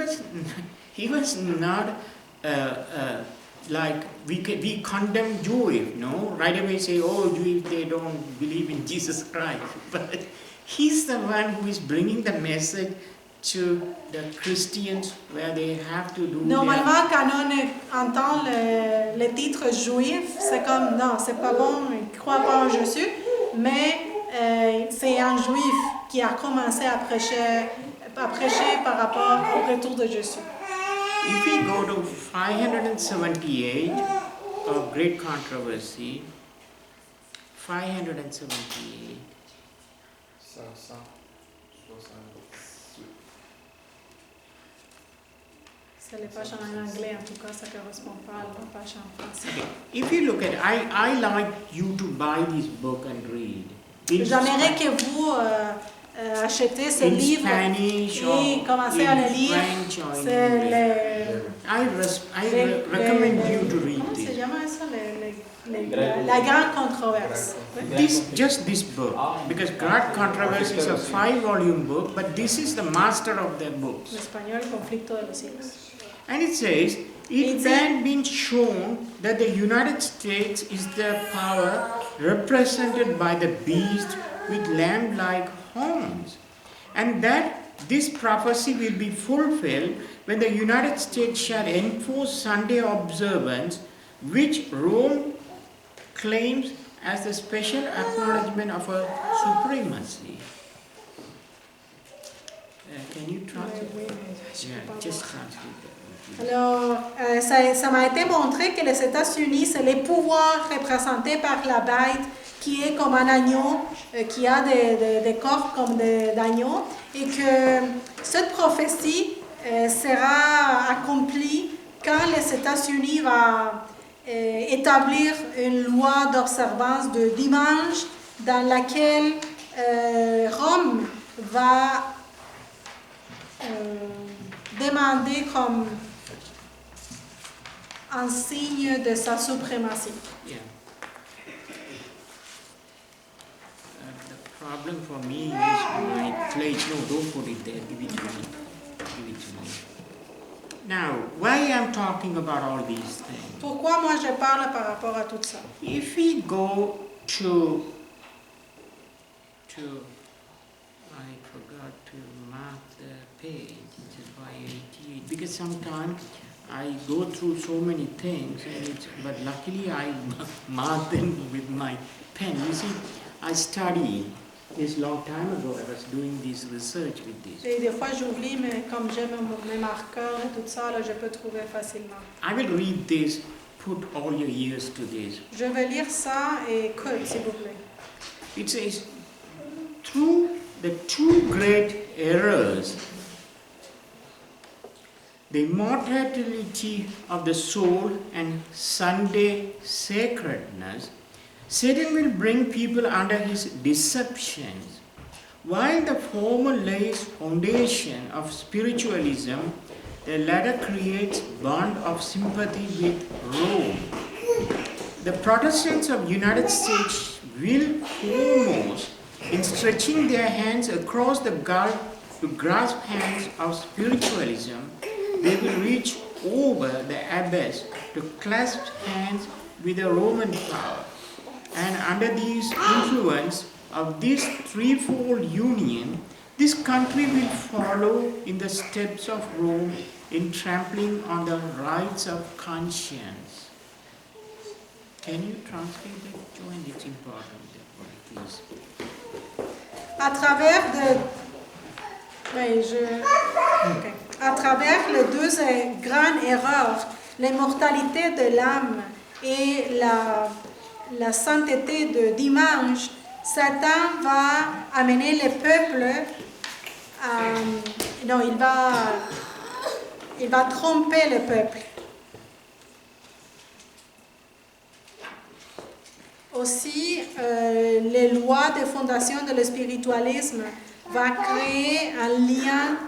was not like we condemn Jews, no? Right away say, oh, Jews, they don't believe in Jesus Christ. But he's the one who is bringing the message to the Christians where they have to do Normalement, quand on entend le titre juif, c'est comme non, c'est pas bon, ils ne croient pas en Jésus, mais c'est un juif qui a commencé à prêcher par rapport au retour de Jésus. If we go to 578 of Great Controversy, 578. 568. C'est les pages en anglais, en tout cas, ça ne correspond pas à la page en français. Okay. If you look at, I like you to buy this book and read. J'aimerais que vous achetez ce livre et commencez à le lire. C'est I recommend you to read comment this. c'est jamais ça, la grande controverse. This book, because Great Controversy is a 5-volume book, but this is the master of their books. L'espagnol, conflicto de los siglos. And it says, it had been shown that the United States is the power represented by the beast with lamb-like horns, and that this prophecy will be fulfilled when the United States shall enforce Sunday observance, which Rome claims as the special acknowledgement of her supremacy. Can you translate? Yeah, just translate that. Alors, ça m'a été montré que les États-Unis, c'est les pouvoirs représentés par la bête qui est comme un agneau, qui a des corps comme d'agneau, et que cette prophétie sera accomplie quand les États-Unis vont établir une loi d'observance de dimanche dans laquelle Rome va demander comme un signe de sa suprématie. Yeah. The problem for me is my plate. No, don't put it there. Give it to me. Give it to me. Now, why I'm talking about all these things? Pourquoi moi je parle par rapport à tout ça? If we go to I forgot to mark the page. It's by 88 because sometimes I go through so many things, but luckily I mark them with my pen. You see, I studied this long time ago. I was doing this research with this. Et des fois j'oublie, mais comme j'aime mes marqueurs et tout ça, là, je peux trouver facilement. I will read this. Put all your ears to this. Je vais lire ça et écoute, s'il vous plaît. It says, through the two great errors, the immortality of the soul and Sunday sacredness, Satan will bring people under his deceptions. While the former lays foundation of spiritualism, the latter creates bond of sympathy with Rome. The Protestants of the United States will foremost, in stretching their hands across the gulf to grasp hands of spiritualism, they will reach over the abyss to clasp hands with the Roman power. And under the influence of this threefold union, this country will follow in the steps of Rome in trampling on the rights of conscience. Can you translate that, Joanne? It's important, please. À travers les deux grandes erreurs, l'immortalité de l'âme et la sainteté de dimanche, Satan va amener les peuples à... Non, il va tromper le peuple. Aussi, les lois de fondation de l'spiritualisme va créer un lien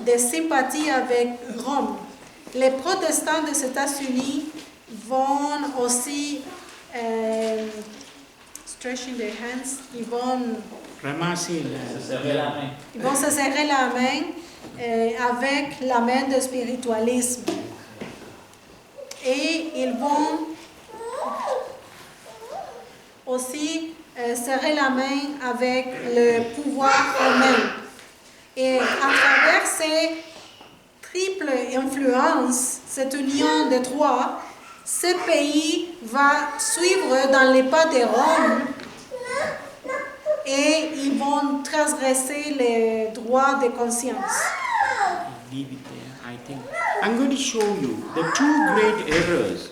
de sympathie avec Rome. Les protestants des États-Unis vont aussi stretching their hands, ils vont se serrer la main avec la main de spiritualisme. Et ils vont aussi serrer la main avec le pouvoir romain. Et à travers ces triple influence, cette union de trois, ce pays va suivre dans les pas de Rome et ils vont transgresser les droits de conscience. Leave it there, I think. I'm going to show you the two great errors.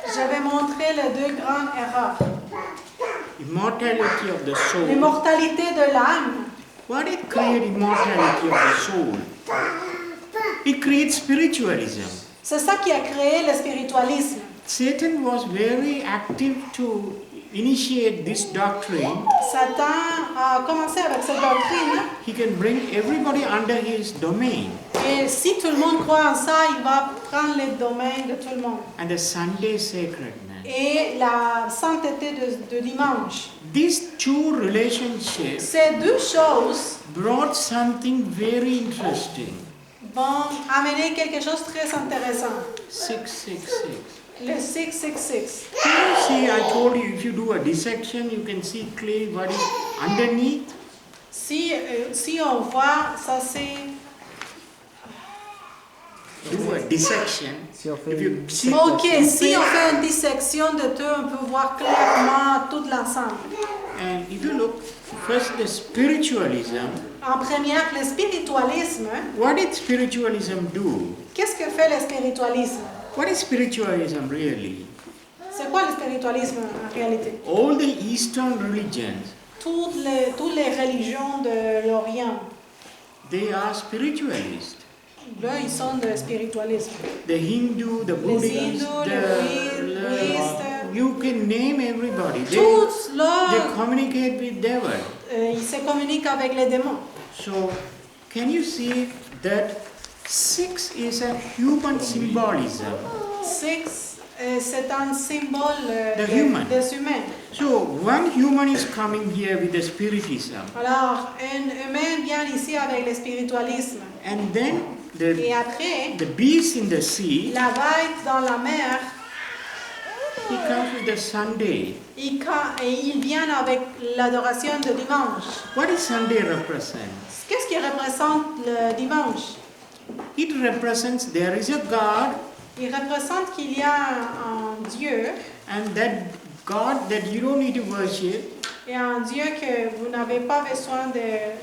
Je vais montrer les deux grandes erreurs. Immortality of the soul. L'immortalité de l'âme. What it creates immortality of the soul? It creates spiritualism. C'est ça qui a créé le spiritualisme. Satan was very active to initiate this doctrine. Satan a commencé avec cette doctrine. He can bring everybody under his domain. Et si tout le monde croit en ça, il va prendre les domaines de tout le monde. And the Sunday sacredness. Et la sainteté de dimanche. These two relationships Ces deux choses brought something very interesting. vont amener quelque chose de très intéressant. 666. Le 666. See, I told you if you do a dissection, you can see clearly what is underneath. Si on voit, ça c'est... Do a dissection. Si on fait If you une see, Ok, si on fait une dissection de tout, on peut voir clairement tout l'ensemble. and if you look, first the spiritualism. En première, le spiritualisme. What did spiritualism do? Qu'est-ce que fait le spiritualisme? What is spiritualism really? C'est quoi le spiritualisme en réalité? All the Eastern religions, Toutes les religions de l'Orient, they are spiritualists. là, ils sont de spiritualisme. The Hindu, the Les Buddhists, hindous, les bouddhistes, you can name everybody. tous They là, communicate with devil. ils se communiquent avec les démons. So, can you see that 6 is a human symbolism? Six, c'est un symbole The human. des humains. So, one human is coming here with the spiritism. Alors, un humain vient ici avec le spiritualisme. And then Et après, the beast in the sea, la bête dans la mer, he comes with the Sunday. il vient avec l'adoration de dimanche. What does Sunday represent? Qu'est-ce qui représente le dimanche? It represents there is a God, Il représente qu'il y a un Dieu, and that God that you don't need to worship, et un Dieu que vous n'avez pas besoin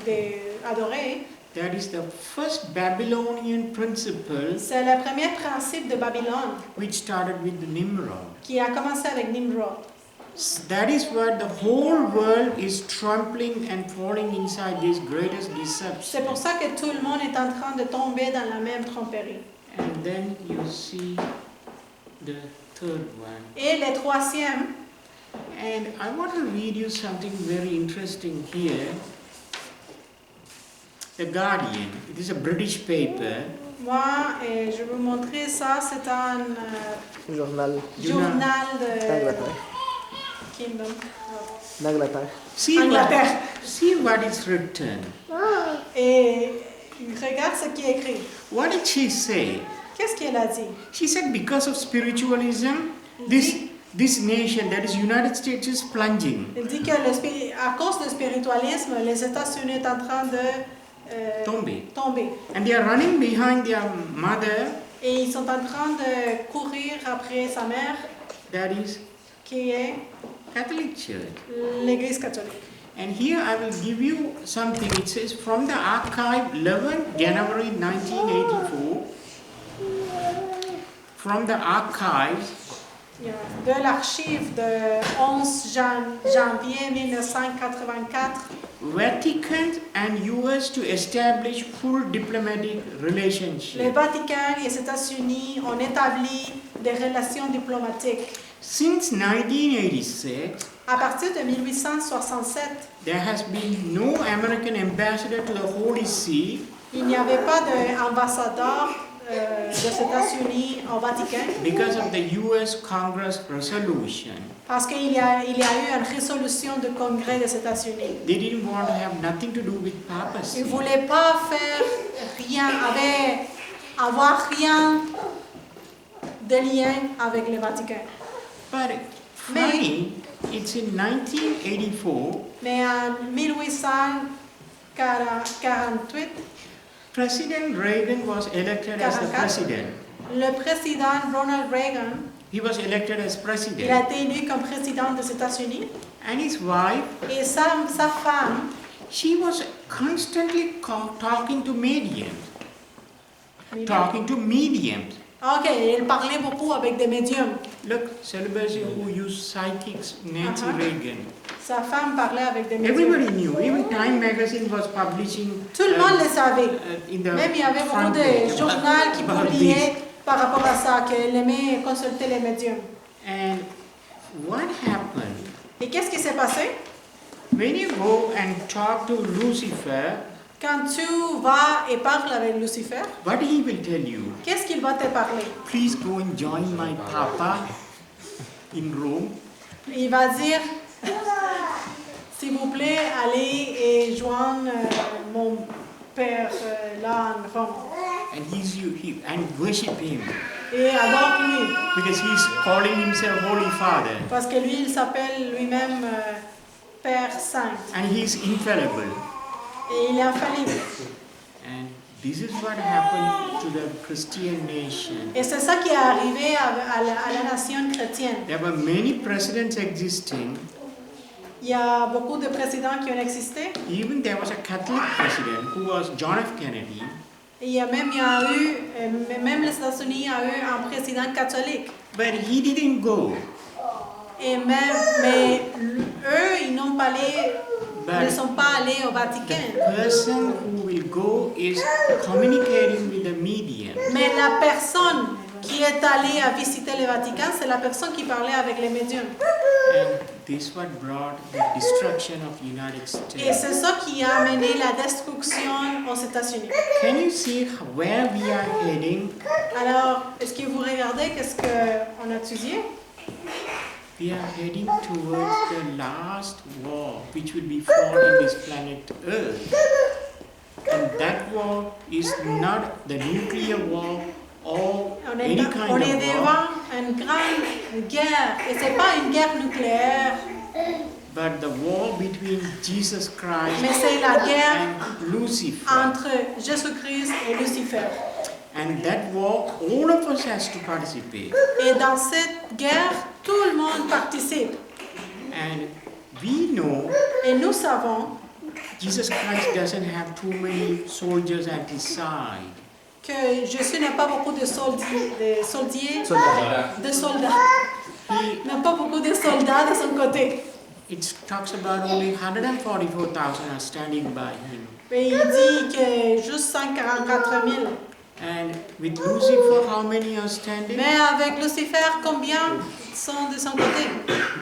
d'adorer. that is the first Babylonian principle C'est le premier principe de Babylone which started with Nimrod. qui a commencé avec Nimrod. That is what the whole world is trampling and falling inside this greatest C'est pour deception. ça que tout le monde est en train de tomber dans la même tromperie. And then you see the third one. Et le troisième, And I want to read you something very interesting here. The Guardian, it is a British paper. moi, je vais vous montrer ça, c'est un journal journal de d'Angleterre. Kingdom. D'Angleterre. Angleterre. See what is written. Et regarde ce qui est écrit. What did she say? Qu'est-ce qu'elle a dit? She said because of spiritualism, this nation, that is United States, is plunging. Elle dit que à cause du spiritualisme, les États-Unis sont en train de tomber. And they are running behind their mother, Et ils sont en train de courir après sa mère, that is qui est Catholic Church. l'Église catholique. And here I will give you something. It says from the archive 11 January 1984. From the archives, De l'archive de 11 janvier 1984, Vatican and US to establish full diplomatic le relationship. Vatican et les États-Unis ont établi des relations diplomatiques. Since 1986, À partir de 1867, there has been no American ambassador to the Holy See il n'y avait pas d'ambassadeur des États-Unis au Vatican because of the US Congress resolution. parce qu'il y a eu une résolution du Congrès des États-Unis. They didn't want to have nothing to do with Ils papacy. ne voulaient pas faire rien, avoir rien de lien avec le Vatican. But funny, it's in 1984. Mais en 48, President Reagan was elected as the 44. president. Le président Ronald Reagan, He was elected as il a president. été élu comme président des États-Unis. And his wife, Et sa femme, she was constantly talking to mediums. Talking to mediums. ok, elle parlait beaucoup avec des médiums. Look, celebrity who used psychics, Nancy Reagan. Sa femme parlait avec des médiums. Everybody knew. Even Time magazine was publishing. Tout le monde le savait. In the Même il y avait beaucoup front de page journaux qui about publiaient par rapport à ça, qu'elle aimait consulter les médiums. And what happened? Et qu'est-ce qui s'est passé? When you go and talk to Lucifer, Quand tu vas et parles avec Lucifer, what he will tell you? qu'est-ce qu'il va te parler? Please go and join my Papa in Rome. Il va dire, s'il vous plaît, allez et joindre mon père là en Rome. And and worship him Et adore lui, because he's calling himself Holy Father parce que lui, il s'appelle lui-même Père Saint. and he's infallible. Et il est infaillible. And this is what happened to the Christian nation. Et c'est ça qui est arrivé à la nation chrétienne. There were many presidents existing. Il y a beaucoup de présidents qui ont existé. Even there was a Catholic president who was John F. Kennedy. Et il y a eu, même les États-Unis, il y a eu un président catholique. But he didn't go. Mais eux, ils ne sont pas allés au Vatican. The person who will go is communicating with the medium. Mais la personne qui est allée à visiter le Vatican, c'est la personne qui parlait avec les médiums. And this what brought the destruction of United Et States. c'est ça qui a amené la destruction aux États-Unis. Can you see where we are heading? Alors, est-ce que vous regardez qu'est-ce qu'on a étudié? We are heading towards the last war which will be fought in this planet Earth. And that war is not the nuclear war or any kind On of est war, devant une grande guerre, et ce n'est pas une guerre nucléaire, but the war between Jesus Christ mais c'est la guerre and Lucifer. entre Jésus-Christ et Lucifer. And that war, all of us has to participate. Et dans cette guerre, tout le monde participe. And we know Et nous savons Jesus Christ doesn't have too many soldiers at his side. que Jésus n'a pas beaucoup de soldats. He, N'a pas beaucoup de soldats de son côté. it talks about only 144,000 are standing by him. Et il dit que juste 144 000. And with Lucifer, how many are standing? Mais avec Lucifer, combien sont de son côté?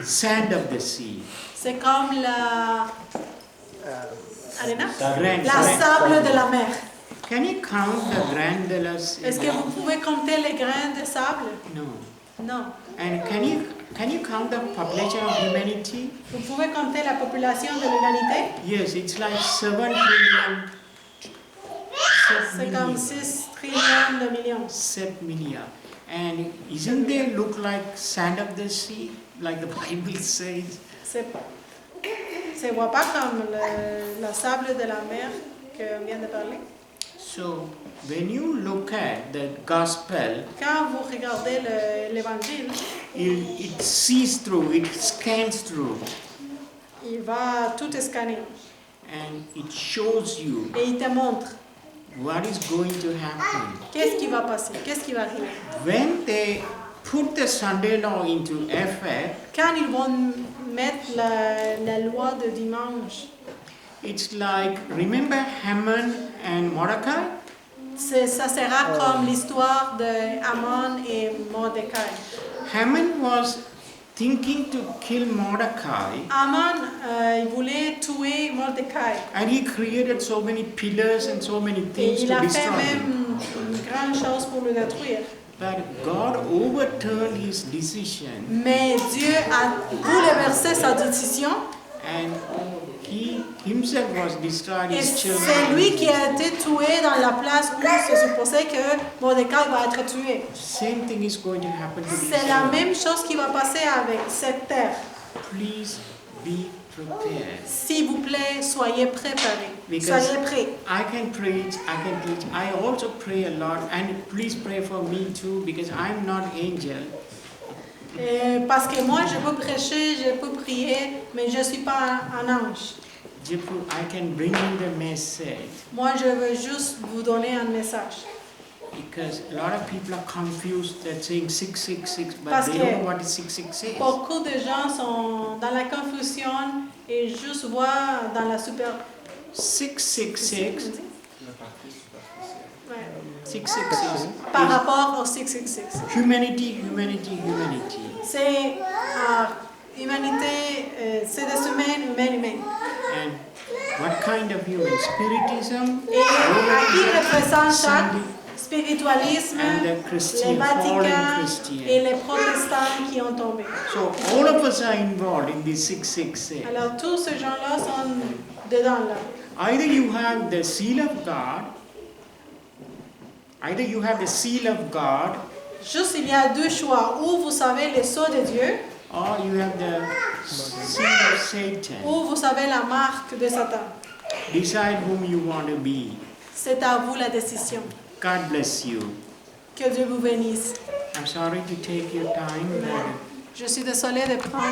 Sand of the sea. C'est comme la Grand, sable de la mer. Can you count the grain de la sea? Est-ce que vous pouvez compter les grains de sable? No. Non. And can you count the population of humanity? Vous pouvez compter la population de l'humanité? Yes, it's like 7 trillion. C'est comme 6 trillions de millions. 7 million. And isn't they look like sand of the sea, like the Bible says? C'est pas comme la sable de la mer qu'on vient de parler. So when you look at the gospel, Quand vous regardez l'évangile, it sees through, it scans through, il va tout scanner and it shows you et il te montre what is going to happen. qu'est-ce qui va passer, qu'est-ce qui va arriver. When they put the Sunday law into effect, Quand ils vont mettre la loi de dimanche, it's like, remember Haman and Mordecai? ça sera comme l'histoire de Haman et Mordecai. Haman was thinking to kill Mordecai, Haman, il voulait tuer Mordecai. and he created so many pillars and so many Et things il to a fait destroy him. même une grande chose pour le détruire. But God overturned his decision, Mais Dieu a bouleversé sa décision and he himself was destroyed, et his c'est children. lui qui a été tué dans la place où se supposait que Mordecai va être tué. Same thing is going to happen to this C'est la world. même chose qui va passer avec cette terre. please be prepared. S'il vous plaît, soyez préparés. Because Soyez prêts. I can preach, I can teach. I also pray a lot, and please pray for me too, because I'm not angel. Parce que moi, je peux prêcher, je peux prier, mais je ne suis pas un ange. I can bring you the message. Moi, je veux juste vous donner un message. Because a lot of people are confused. They're saying 666, but Parce they que don't know what 666 is. Beaucoup de gens sont dans la confusion et juste voient dans la super... 666, La partie superficielle. Ouais. 666 Par rapport au 666. humanity, humanity, humanity. C'est humanité, c'est des humains, humains. And what kind of human? Spiritism, Et à qui représente chaque Sunday, spiritualisme, and the les Christian, fallen Vaticains Christian. et les protestants qui ont tombé. So all of us are involved in this 666. Alors tous ces gens-là sont dedans là. Either you have the seal of God, either you have the seal of God, Juste il y a deux choix. Ou vous savez les sceaux de Dieu, or you have the seal of Satan. ou vous savez la marque de Satan. Decide whom you want to be. C'est à vous la décision. God bless you. Que Dieu vous bénisse. I'm sorry to take your time, but Je suis désolée de prendre